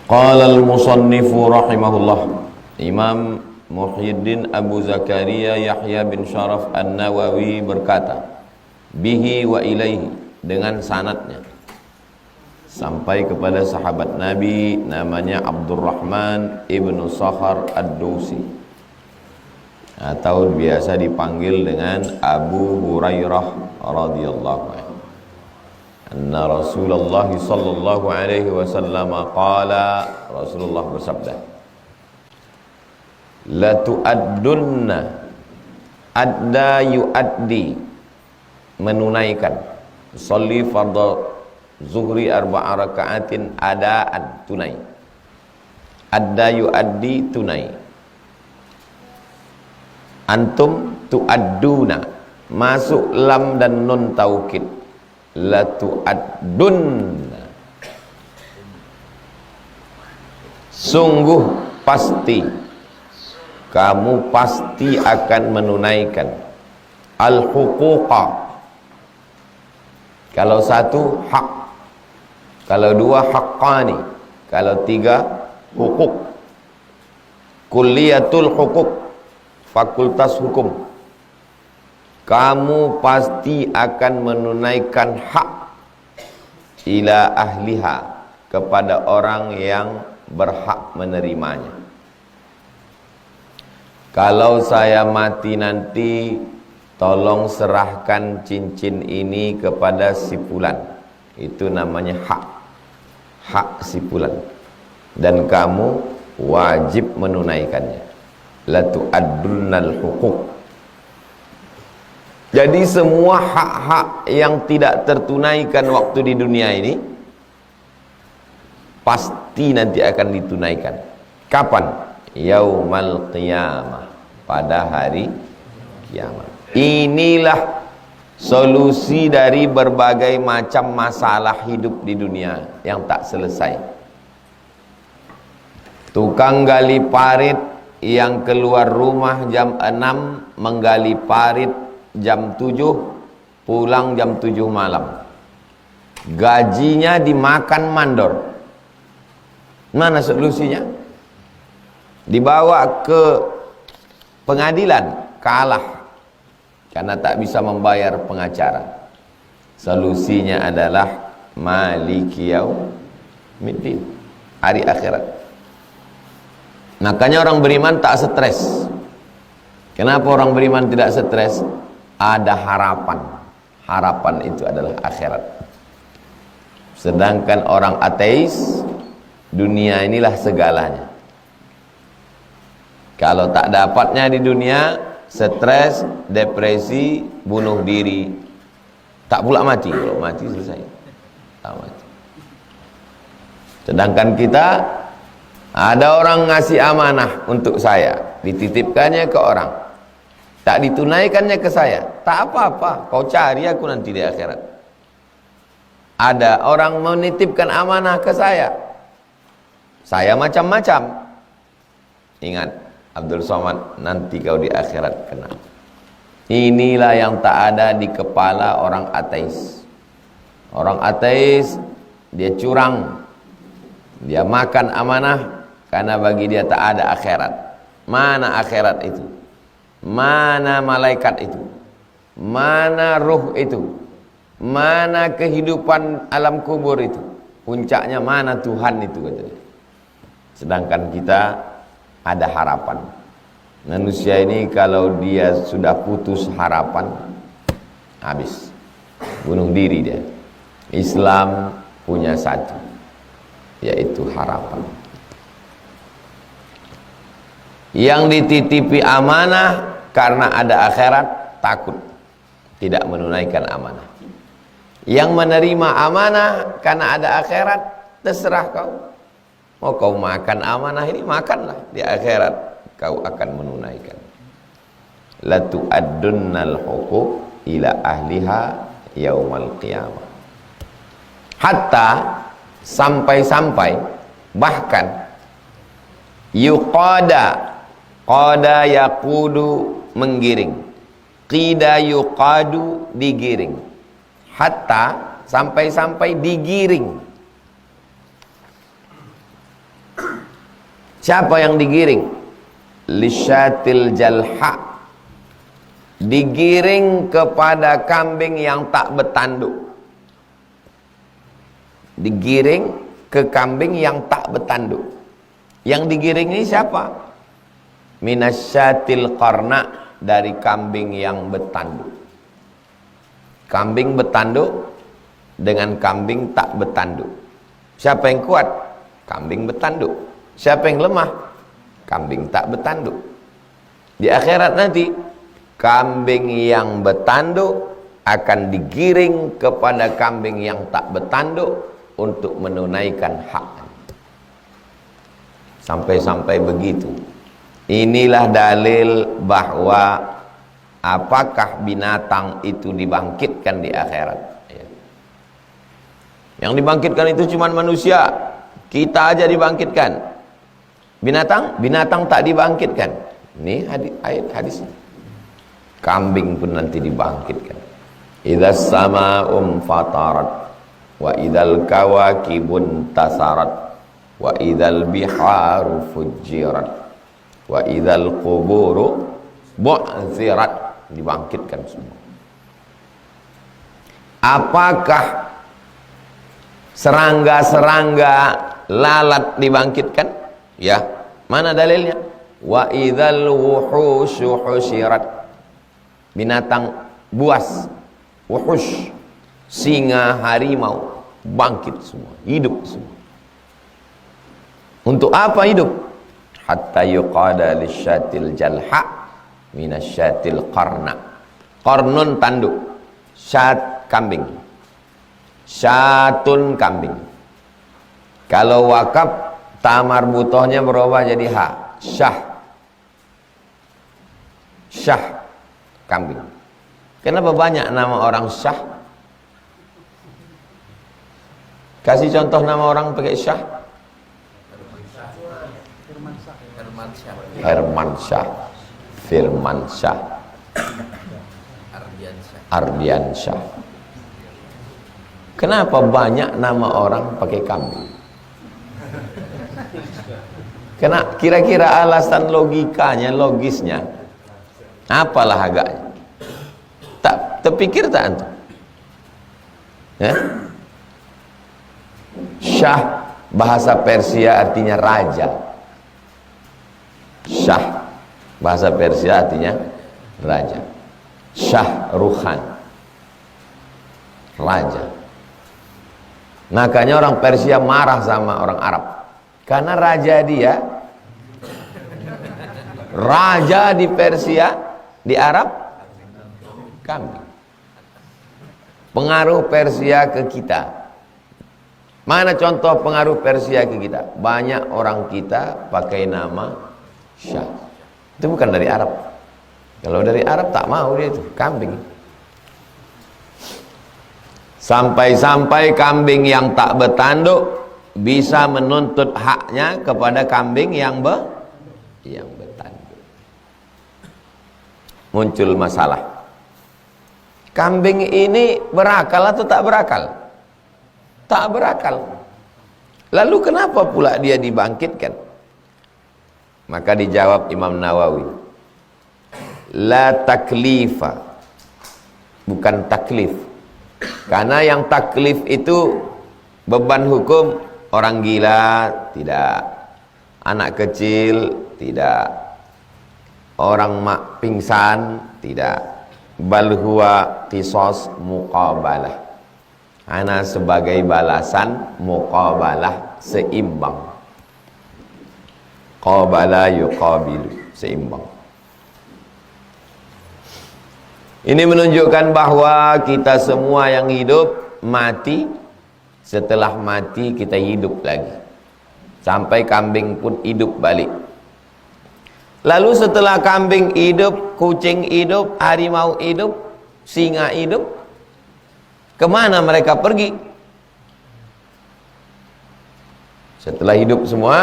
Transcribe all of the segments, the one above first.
Qala al-musannifu rahimahullah, Imam Muhyiddin Abu Zakaria Yahya bin Syaraf An-Nawawi berkata, bihi wa ilaihi, dengan sanadnya sampai kepada sahabat Nabi namanya Abdurrahman ibnu Sakhar Ad-Dausi, atau biasa dipanggil dengan Abu Hurairah radhiyallahu anhu. Anna Rasulullah sallallahu alaihi wasallam qala, Rasulullah bersabda, la tu'addunna, adda yu'addi, menunaikan, sholli fardhu zuhri arba'a raka'atin adaan, tunai, adda yu'addi, tunai, antum tu'adduna, masuk lam dan nun taukid, la tu'addunna, sungguh pasti, kamu pasti akan menunaikan al-huquqa. Kalau satu hak, kalau dua haqqani, kalau tiga hukuk. Kulliyatul hukuk, fakultas hukum. Kamu pasti akan menunaikan hak ila ahliha, kepada orang yang berhak menerimanya. Kalau saya mati nanti, tolong serahkan cincin ini kepada si fulan. Itu namanya hak, hak si fulan, dan kamu wajib menunaikannya. La tu'addunnal huquq. Jadi semua hak-hak yang tidak tertunaikan waktu di dunia ini pasti nanti akan ditunaikan. Kapan? Yaumal qiyamah, pada hari kiamat. Inilah solusi dari berbagai macam masalah hidup di dunia yang tak selesai. Tukang gali parit yang keluar rumah jam 6, menggali parit jam 7, pulang jam 7 malam. Gajinya dimakan mandor. Mana solusinya? Dibawa ke pengadilan, kalah karena tak bisa membayar pengacara. Solusinya adalah Maliki Yaumiddin, hari akhirat. Makanya orang beriman tak stres. Kenapa orang beriman tidak stres? Ada harapan. Harapan itu adalah akhirat. Sedangkan orang ateis, dunia inilah segalanya. Kalau tak dapatnya di dunia, stres, depresi, bunuh diri. Tak pula mati. Kalau mati selesai. Tak mati. Sedangkan kita, ada orang ngasih amanah untuk saya, dititipkannya ke orang, tak ditunaikannya ke saya, tak apa-apa, kau cari aku nanti di akhirat. Ada orang menitipkan amanah ke saya macam-macam. Ingat, Abdul Somad, nanti kau di akhirat kena. Inilah yang tak ada di kepala orang ateis. Orang ateis, dia curang, dia makan amanah, karena bagi dia tak ada akhirat. Mana akhirat itu? Mana malaikat itu? Mana ruh itu? Mana kehidupan alam kubur itu? Puncaknya mana Tuhan itu, katanya. Sedangkan kita ada harapan. Manusia ini kalau dia sudah putus harapan, habis, bunuh diri dia. Islam punya satu, yaitu harapan. Yang dititipi amanah karena ada akhirat, takut tidak menunaikan amanah. Yang menerima amanah karena ada akhirat, terserah kau. Mau kau makan amanah ini, makanlah, di akhirat kau akan menunaikan. La tu'addunnal huquq ila ahliha yaumal qiyamah. Hatta, sampai-sampai, bahkan yuqada, qada yaqudu, menggiring, qida yuqadu, digiring. Hatta, sampai-sampai digiring. Siapa yang digiring? Lisyatil jalha, digiring kepada kambing yang tak bertanduk. Digiring ke kambing yang tak bertanduk. Yang digiring ini siapa? Minasyatil qarna, dari kambing yang bertanduk. Kambing bertanduk dengan kambing tak bertanduk. Siapa yang kuat? Kambing bertanduk. Siapa yang lemah? Kambing tak bertanduk. Di akhirat nanti, kambing yang bertanduk akan digiring kepada kambing yang tak bertanduk untuk menunaikan hak. Sampai-sampai begitu. Inilah dalil bahwa apakah binatang itu dibangkitkan di akhirat. Yang dibangkitkan itu cuma manusia. Kita aja dibangkitkan. Binatang tak dibangkitkan. Ini ayat hadis. Kambing pun nanti dibangkitkan. Idzas sama'um fatarat wa idzal kawakibun tasarat wa idzal biharu fujirat wa idzal quburu bu'thirat. Dibangkitkan semua. Apakah serangga-serangga lalat dibangkitkan? Ya, mana dalilnya? Wa idzal wuhushu husyirat. Binatang buas, wuhush, singa, harimau bangkit semua, hidup semua. Untuk apa hidup? Hatta yuqada lisyatil jalha minasyatil qarna. Qarnun tanduk, syat kambing, syatun kambing. Kalau wakaf, tamar butohnya berubah jadi ha, syah. Syah kambing. Kenapa banyak nama orang syah? Kasih contoh nama orang pakai syah. Herman Syah, Firman Syah, Ardian Syah. Kenapa banyak nama orang pakai kambing? Kira-kira alasan logikanya, logisnya apalah agaknya? Tak terpikir tak antum? Ya? Syah bahasa Persia artinya raja. Syah bahasa Persia artinya raja. Syah Ruhan, raja. Makanya orang Persia marah sama orang Arab karena raja dia, raja di Persia, di Arab kambing. Pengaruh Persia ke kita. Mana contoh pengaruh Persia ke kita? Banyak orang kita pakai nama Syah. Itu bukan dari Arab. Kalau dari Arab tak mau dia itu kambing. Sampai-sampai kambing yang tak bertanduk bisa menuntut haknya kepada kambing yang bertanduk. Muncul masalah. Kambing ini berakal atau tak berakal? Tak berakal. Lalu kenapa pula dia dibangkitkan? Maka dijawab Imam Nawawi, la taklifa, bukan taklif. Karena yang taklif itu beban hukum orang gila, tidak. Anak kecil, tidak. Orang mak pingsan, tidak. Bal huwa qisas muqabalah. Ana sebagai balasan muqabalah, seimbang. Qabala yuqabilu, seimbang. Ini menunjukkan bahwa kita semua yang hidup mati, setelah mati kita hidup lagi. Sampai kambing pun hidup balik. Lalu setelah kambing hidup, kucing hidup, harimau hidup, singa hidup, kemana mereka pergi? Setelah hidup semua,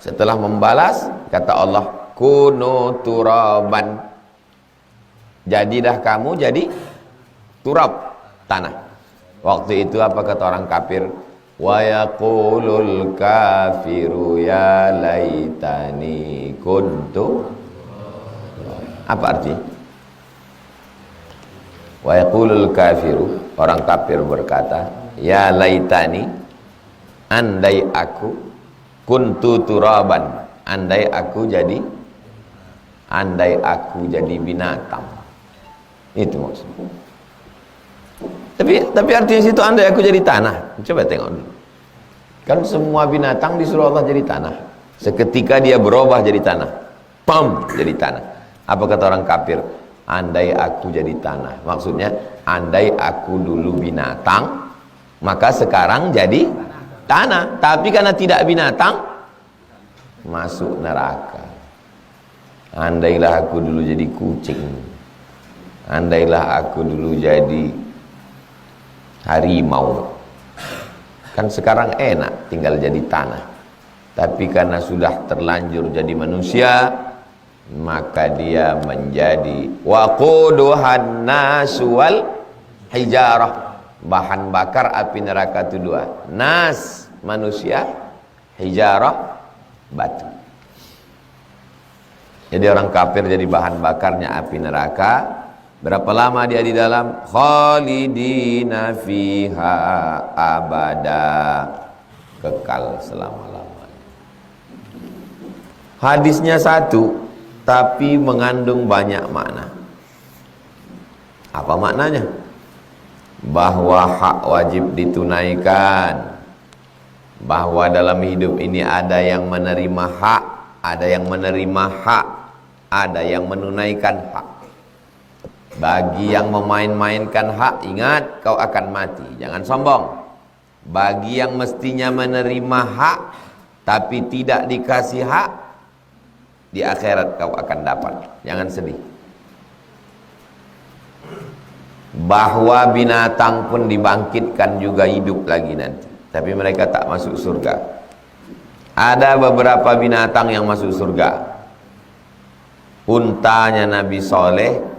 setelah membalas, kata Allah, kunu turaban. Jadilah kamu jadi turab, tanah. Waktu itu apa kata orang kafir? Wa yaqulul kafiru ya laitani kuntu. Apa artinya? Wa yaqulul kafiru, orang kafir berkata, ya laitani, andai aku kuntu turaban, andai aku jadi binatang. Itu maksudnya. Tapi artinya situ andai aku jadi tanah. Coba tengok dulu. Kan semua binatang disuruh Allah jadi tanah. Seketika dia berubah jadi tanah. Pam, jadi tanah. Apa kata orang kafir? Andai aku jadi tanah. Maksudnya andai aku dulu binatang, maka sekarang jadi tanah. Tapi karena tidak binatang, masuk neraka. Andailah aku dulu jadi kucing, andailah aku dulu jadi harimau, kan sekarang enak tinggal jadi tanah. Tapi karena sudah terlanjur jadi manusia, maka dia menjadi waquduhan nasu wal hijarah, bahan bakar api neraka itu dua. Nas manusia, hijarah batu. Jadi orang kafir jadi bahan bakarnya api neraka. Berapa lama dia di dalam? Khalidina fiha abada, kekal selama-lamanya. Hadisnya satu, tapi mengandung banyak makna. Apa maknanya? Bahwa hak wajib ditunaikan, bahwa dalam hidup ini ada yang menerima hak, ada yang menerima hak, ada yang menunaikan hak. Bagi yang memain-mainkan hak, ingat kau akan mati, jangan sombong. Bagi yang mestinya menerima hak tapi tidak dikasih hak, di akhirat kau akan dapat, jangan sedih. Bahwa binatang pun dibangkitkan juga hidup lagi nanti, tapi mereka tak masuk surga. Ada beberapa binatang yang masuk surga. Untanya Nabi Soleh,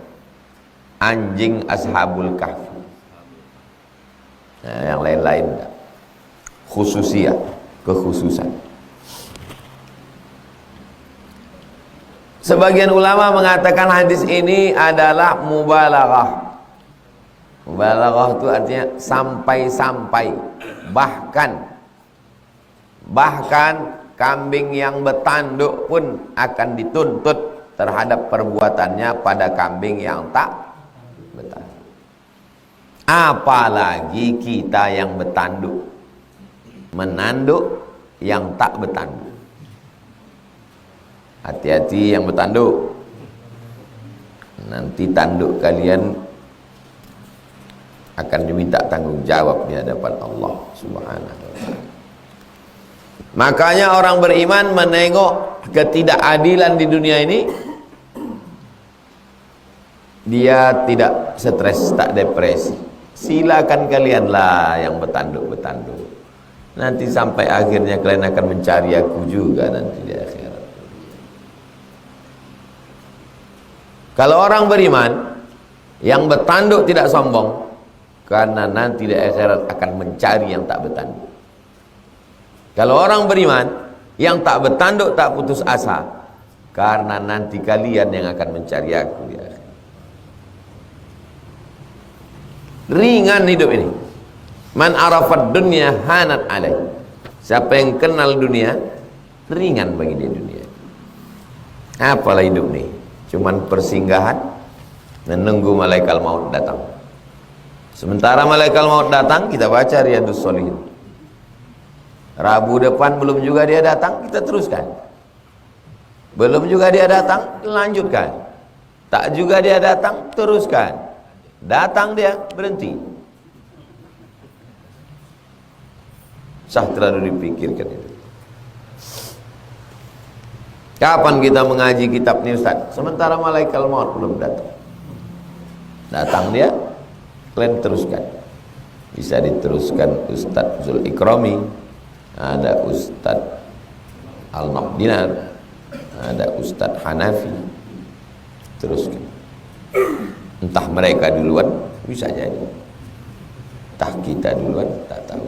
anjing ashabul kahfi. Nah, yang lain-lain khususiyah, kekhususan. Sebagian ulama mengatakan hadis ini adalah mubalaghah. Mubalaghah itu artinya sampai-sampai, bahkan kambing yang bertanduk pun akan dituntut terhadap perbuatannya pada kambing yang tak bertanduk. Apalagi kita yang bertanduk, menanduk yang tak bertanduk. Hati-hati yang bertanduk, nanti tanduk kalian akan diminta tanggung jawab di hadapan Allah Subhanahu wa ta'ala. Makanya orang beriman menengok ketidakadilan di dunia ini, dia tidak stres, tak depresi. Silakan kalianlah yang bertanduk-bertanduk. Nanti sampai akhirnya kalian akan mencari aku juga nanti di akhirat. Kalau orang beriman yang bertanduk tidak sombong, karena nanti di akhirat akan mencari yang tak bertanduk. Kalau orang beriman yang tak bertanduk tak putus asa, karena nanti kalian yang akan mencari aku di akhirat. Ringan hidup ini. Man arafad dunya hanat alaih. Siapa yang kenal dunia, ringan bagi dia dunia. Apalah hidup ini? Cuman persinggahan, menunggu malaikat maut datang. Sementara malaikat maut datang, kita baca Riyadhus Shalihin. Rabu depan belum juga dia datang, kita teruskan. Belum juga dia datang, lanjutkan. Tak juga dia datang, teruskan. Datang dia, berhenti. Sah terlalu dipikirkan itu. Kapan kita mengaji kitab ini Ustaz? Sementara malaikat maut belum datang. Datang dia, kalian teruskan. Bisa diteruskan Ustaz Zul Ikrami, ada Ustaz Al-Naqdinar, ada Ustaz Hanafi. Teruskan. Entah mereka duluan, bisa jadi. Entah kita duluan, tak tahu.